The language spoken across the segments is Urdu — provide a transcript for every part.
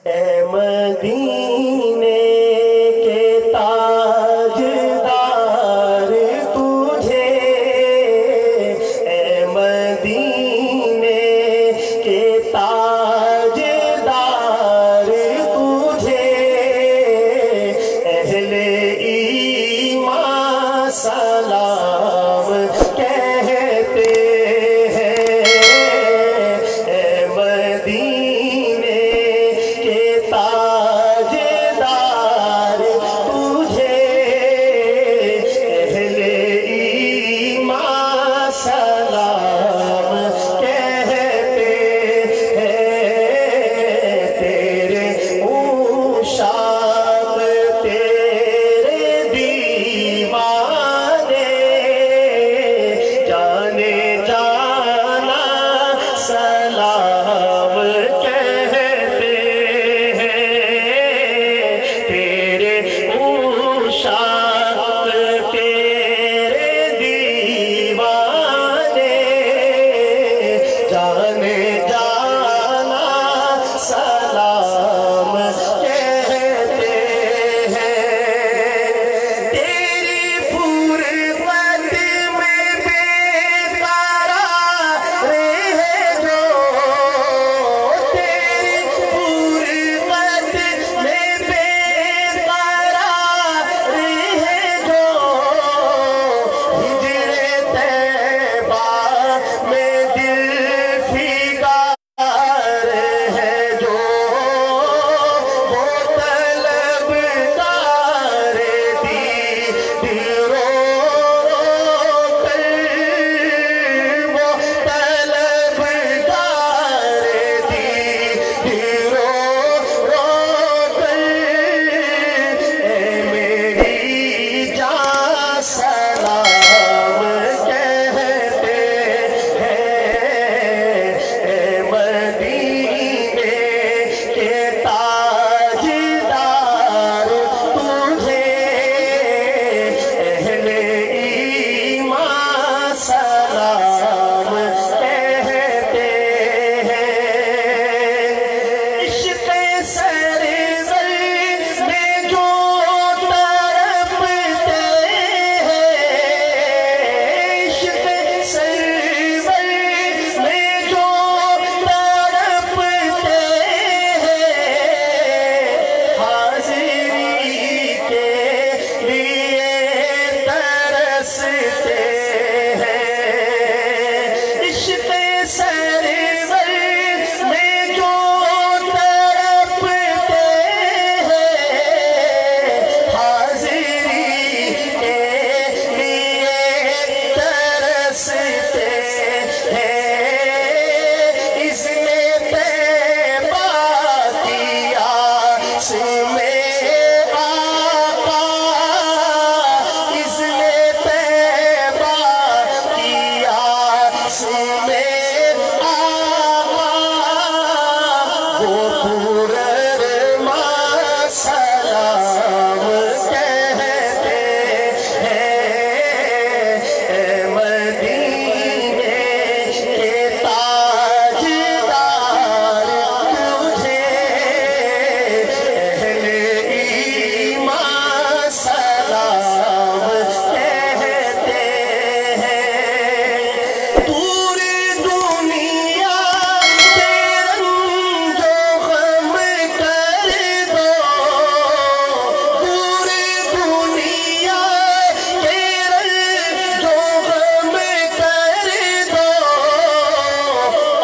اے مدینے کے تاجدار تجھے، اے مدینے کے تاجدار تجھے، اہل ایمان سلام کہتے ہیں، اے مدینے کے تاجدار تجھے، اہل ایمان سلام کہتے ہیں، تیرے عشاق تیرے دیوانے جانے جانا سلام کہتے ہیں، تیرے عشاق تیرے دیوانے جانے جانا سلام کہتے ہیں، تیری فرقت میں بیقرار ہے جو، تیری فرقت میں بیقرار ہے جو، ہجر طیبہ میں دل فگار ہے جو، وہ طلبگار دید رو کر، وہ طلبگار دید رو کر، اے میری جان سلام کہتے ہیں، اے مدینے کے تاجدار تجھے، اہل ایمان سلام کہتے ہیں، عشق سرور میں جو تڑپتے ہیں، عشق سرور میں جو تڑپتے ہیں، حاضری کے لیے ترستے ہیں، عشق سرور میں جو تڑپتے ہیں، حاضری کے لیے ترستے ہیں، اس میں طیبہ کی آس میں آقا، اس میں طیبہ کی آس میں آقا، وہ پرارمان سلام کہتے ہیں، اے مدینے کے تاجدار تجھے، اہل ایمان سلام کہتے ہیں، دور دنیا کے رنج و غم کر دو، دور دنیا کے رنج و غم کر دو،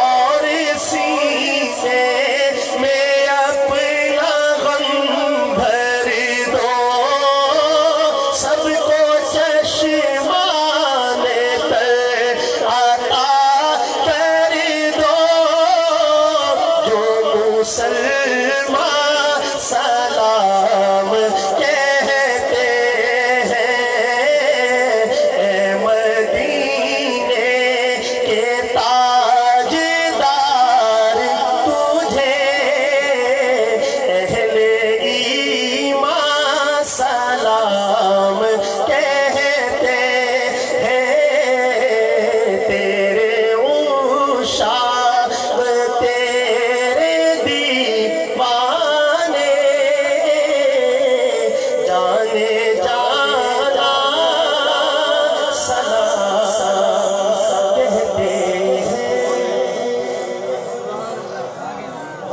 اور سینے میں اپنا غم بھر دو، سب کو چشمان تر عطا کر دو، جو مسلمان سلام کہتے ہیں، اے مدینے کے تاجدار تجھے، اہل ایمان سلام کہتے ہیں، تیرے عشاق تیرے دیوانے